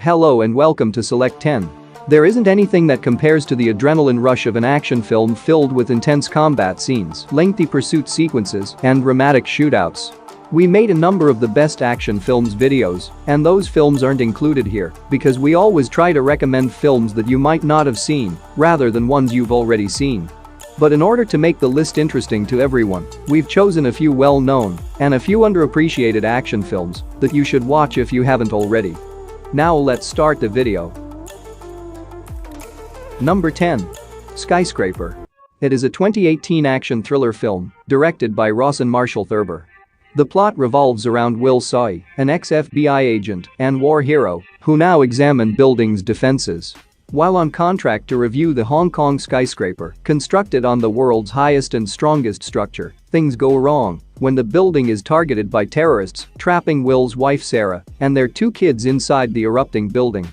Hello and welcome to Select 10. There isn't anything that compares to the adrenaline rush of an action film filled with intense combat scenes, lengthy pursuit sequences, and dramatic shootouts. We made a number of the best action films videos, and those films aren't included here because we always try to recommend films that you might not have seen, rather than ones you've already seen. But in order to make the list interesting to everyone, we've chosen a few well-known and a few underappreciated action films that you should watch if you haven't already. Now let's start the video. Number 10. Skyscraper. It is a 2018 action thriller film directed by Rawson Marshall Thurber. The plot revolves around Will Tsai, an ex-FBI agent and war hero who now examine buildings' defenses. While on contract to review the Hong Kong skyscraper constructed on the world's highest and strongest structure, things go wrong when the building is targeted by terrorists, trapping Will's wife Sarah and their two kids inside the erupting building.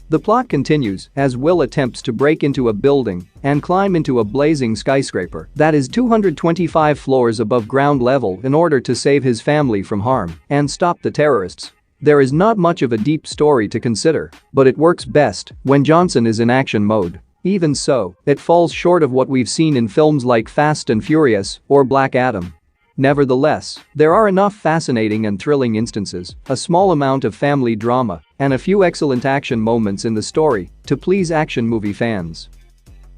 The plot continues as Will attempts to break into a building and climb into a blazing skyscraper that is 225 floors above ground level in order to save his family from harm and stop the terrorists. There is not much of a deep story to consider, but it works best when Johnson is in action mode. Even so, it falls short of what we've seen in films like Fast and Furious or Black Adam. Nevertheless, there are enough fascinating and thrilling instances, a small amount of family drama, and a few excellent action moments in the story to please action movie fans.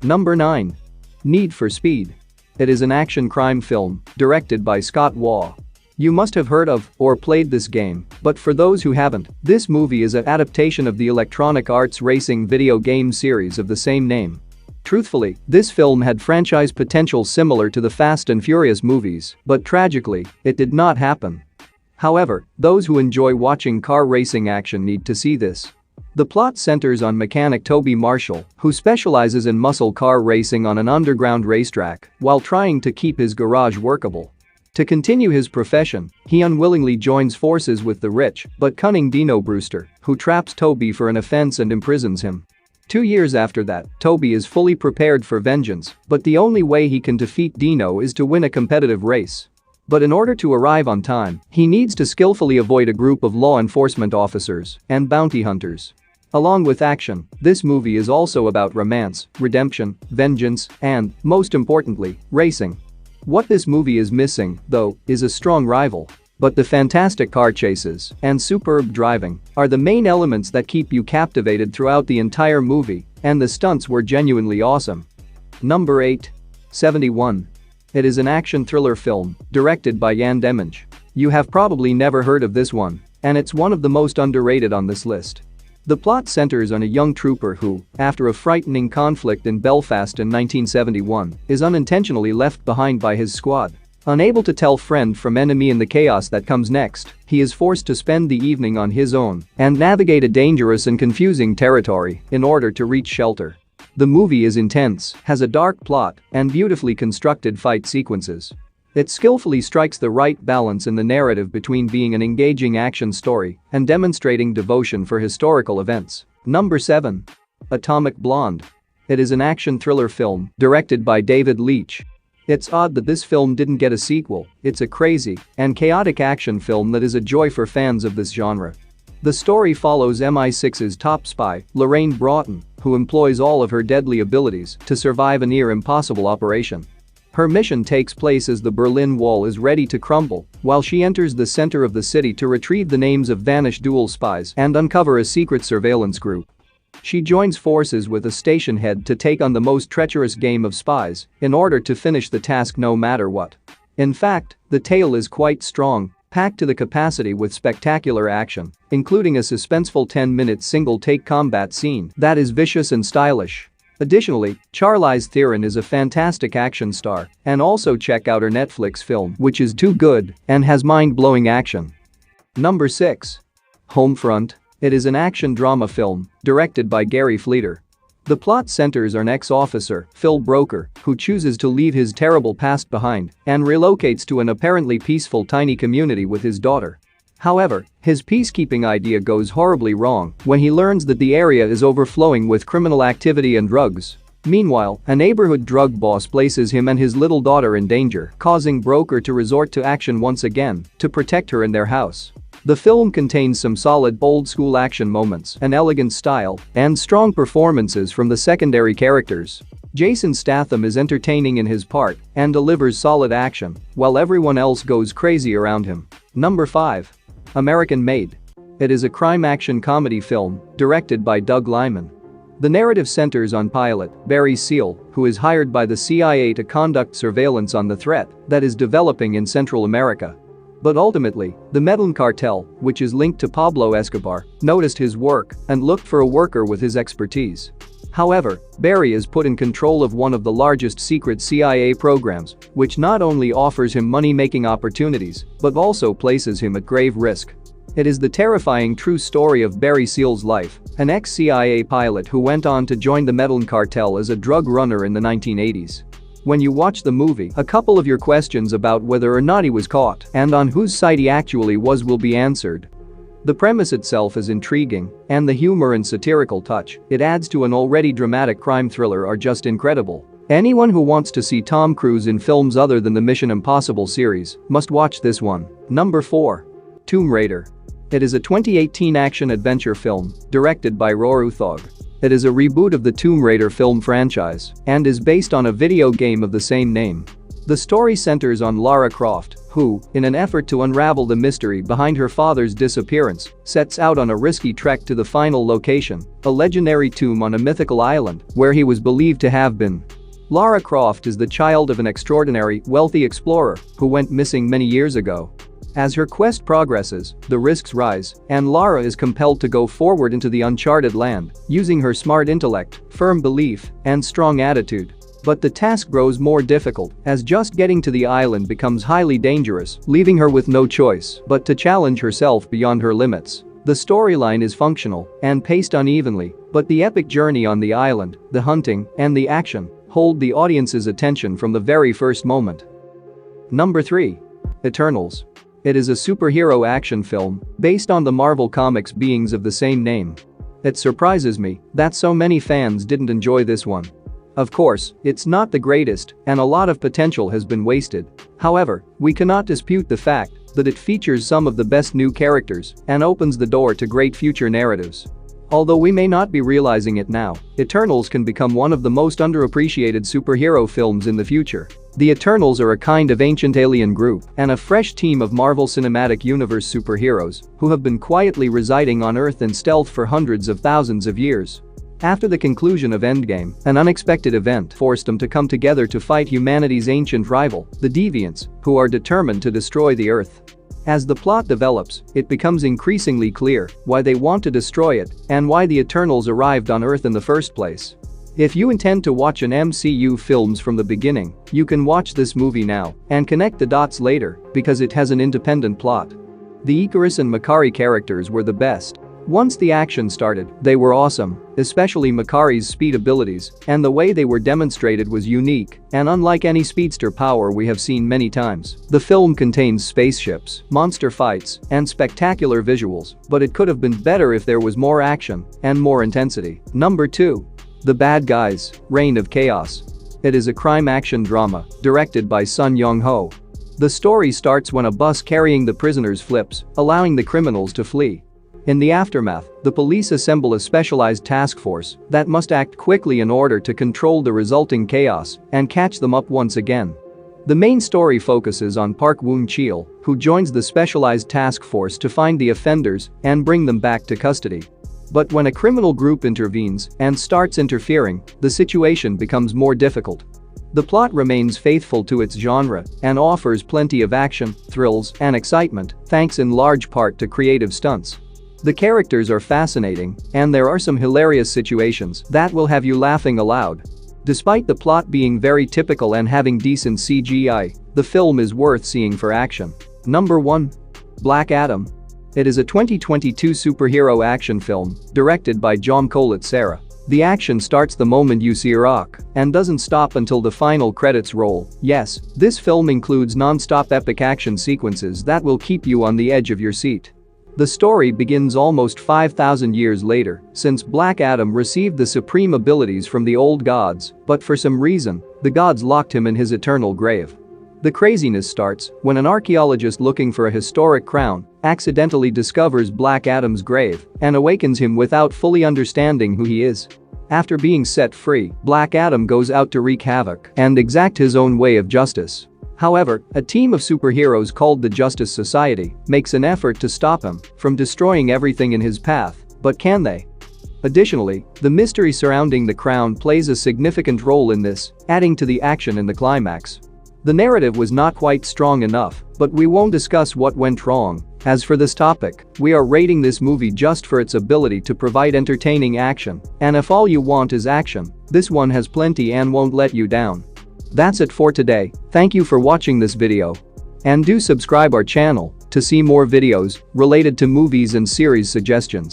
Number 9. Need for Speed. It is an action crime film directed by Scott Waugh. You must have heard of or played this game, but for those who haven't, this movie is an adaptation of the Electronic Arts racing video game series of the same name. Truthfully, this film had franchise potential similar to the Fast and Furious movies, but tragically, it did not happen. However, those who enjoy watching car racing action need to see this. The plot centers on mechanic Toby Marshall, who specializes in muscle car racing on an underground racetrack while trying to keep his garage workable. To continue his profession, he unwillingly joins forces with the rich but cunning Dino Brewster, who traps Toby for an offense and imprisons him. 2 years after that, Toby is fully prepared for vengeance, but the only way he can defeat Dino is to win a competitive race. But in order to arrive on time, he needs to skillfully avoid a group of law enforcement officers and bounty hunters. Along with action, this movie is also about romance, redemption, vengeance, and, most importantly, racing. What this movie is missing, though, is a strong rival. But the fantastic car chases and superb driving are the main elements that keep you captivated throughout the entire movie, and the stunts were genuinely awesome. Number 8. 71. It is an action thriller film directed by Yann Demange. You have probably never heard of this one, and it's one of the most underrated on this list. The plot centers on a young trooper who, after a frightening conflict in Belfast in 1971, is unintentionally left behind by his squad. Unable to tell friend from enemy in the chaos that comes next, he is forced to spend the evening on his own and navigate a dangerous and confusing territory in order to reach shelter. The movie is intense, has a dark plot, and beautifully constructed fight sequences. It skillfully strikes the right balance in the narrative between being an engaging action story and demonstrating devotion for historical events. Number 7. Atomic Blonde. It is an action thriller film directed by David Leitch. It's odd that this film didn't get a sequel. It's a crazy and chaotic action film that is a joy for fans of this genre. The story follows MI6's top spy, Lorraine Broughton, who employs all of her deadly abilities to survive a near-impossible operation. Her mission takes place as the Berlin Wall is ready to crumble, while she enters the center of the city to retrieve the names of vanished dual spies and uncover a secret surveillance group. She joins forces with a station head to take on the most treacherous game of spies in order to finish the task no matter what. In fact, the tale is quite strong, packed to the capacity with spectacular action, including a suspenseful 10-minute single-take combat scene that is vicious and stylish. Additionally, Charlize Theron is a fantastic action star, and also check out her Netflix film, which is too good and has mind-blowing action. Number 6. Homefront. It is an action drama film directed by Gary Fleder. The plot centers on an ex-officer, Phil Broker, who chooses to leave his terrible past behind and relocates to an apparently peaceful tiny community with his daughter. However, his peacekeeping idea goes horribly wrong when he learns that the area is overflowing with criminal activity and drugs. Meanwhile, a neighborhood drug boss places him and his little daughter in danger, causing Broker to resort to action once again to protect her in their house. The film contains some solid old-school action moments, an elegant style, and strong performances from the secondary characters. Jason Statham is entertaining in his part and delivers solid action, while everyone else goes crazy around him. Number 5. American Made. It is a crime-action comedy film directed by Doug Liman. The narrative centers on pilot Barry Seal, who is hired by the CIA to conduct surveillance on the threat that is developing in Central America. But ultimately, the Medellin cartel, which is linked to Pablo Escobar, noticed his work and looked for a worker with his expertise. However, Barry is put in control of one of the largest secret CIA programs, which not only offers him money-making opportunities, but also places him at grave risk. It is the terrifying true story of Barry Seal's life, an ex-CIA pilot who went on to join the Medellin cartel as a drug runner in the 1980s. When you watch the movie, a couple of your questions about whether or not he was caught and on whose side he actually was will be answered. The premise itself is intriguing, and the humor and satirical touch it adds to an already dramatic crime thriller are just incredible. Anyone who wants to see Tom Cruise in films other than the Mission Impossible series must watch this one. Number 4. Tomb Raider. It is a 2018 action-adventure film directed by Roar Uthaug. It is a reboot of the Tomb Raider film franchise and is based on a video game of the same name. The story centers on Lara Croft, who, in an effort to unravel the mystery behind her father's disappearance, sets out on a risky trek to the final location, a legendary tomb on a mythical island where he was believed to have been. Lara Croft is the child of an extraordinary, wealthy explorer who went missing many years ago. As her quest progresses, the risks rise, and Lara is compelled to go forward into the uncharted land, using her smart intellect, firm belief, and strong attitude. But the task grows more difficult as just getting to the island becomes highly dangerous, leaving her with no choice but to challenge herself beyond her limits. The storyline is functional and paced unevenly, but the epic journey on the island, the hunting, and the action hold the audience's attention from the very first moment. Number 3. Eternals. It is a superhero action film based on the Marvel Comics beings of the same name. It surprises me that so many fans didn't enjoy this one. Of course, it's not the greatest, and a lot of potential has been wasted. However, we cannot dispute the fact that it features some of the best new characters and opens the door to great future narratives. Although we may not be realizing it now, Eternals can become one of the most underappreciated superhero films in the future. The Eternals are a kind of ancient alien group and a fresh team of Marvel Cinematic Universe superheroes who have been quietly residing on Earth in stealth for hundreds of thousands of years. After the conclusion of Endgame, an unexpected event forced them to come together to fight humanity's ancient rival, the Deviants, who are determined to destroy the Earth. As the plot develops, it becomes increasingly clear why they want to destroy it and why the Eternals arrived on Earth in the first place. If you intend to watch an MCU films from the beginning, you can watch this movie now and connect the dots later because it has an independent plot. The Ikaris and Makkari characters were the best. Once the action started, they were awesome, especially Makkari's speed abilities, and the way they were demonstrated was unique and unlike any speedster power we have seen many times. The film contains spaceships, monster fights, and spectacular visuals, but it could have been better if there was more action and more intensity. Number 2. The Bad Guys: Reign of Chaos. It is a crime action drama directed by Sun Young-ho. The story starts when a bus carrying the prisoners flips, allowing the criminals to flee. In the aftermath, the police assemble a specialized task force that must act quickly in order to control the resulting chaos and catch them up once again. The main story focuses on Park Woon-chil, who joins the specialized task force to find the offenders and bring them back to custody. But when a criminal group intervenes and starts interfering, the situation becomes more difficult. The plot remains faithful to its genre and offers plenty of action, thrills, and excitement, thanks in large part to creative stunts. The characters are fascinating, and there are some hilarious situations that will have you laughing aloud. Despite the plot being very typical and having decent CGI, the film is worth seeing for action. Number 1. Black Adam. It is a 2022 superhero action film directed by Jaume Collet-Serra. The action starts the moment you see Rock and doesn't stop until the final credits roll. Yes, this film includes non-stop epic action sequences that will keep you on the edge of your seat. The story begins almost 5,000 years later, since Black Adam received the supreme abilities from the old gods, but for some reason, the gods locked him in his eternal grave. The craziness starts when an archaeologist looking for a historic crown accidentally discovers Black Adam's grave and awakens him without fully understanding who he is. After being set free, Black Adam goes out to wreak havoc and exact his own way of justice. However, a team of superheroes called the Justice Society makes an effort to stop him from destroying everything in his path, but can they? Additionally, the mystery surrounding the crown plays a significant role in this, adding to the action in the climax. The narrative was not quite strong enough, but we won't discuss what went wrong. As for this topic, we are rating this movie just for its ability to provide entertaining action, and if all you want is action, this one has plenty and won't let you down. That's it for today. Thank you for watching this video. And do subscribe our channel to see more videos related to movies and series suggestions.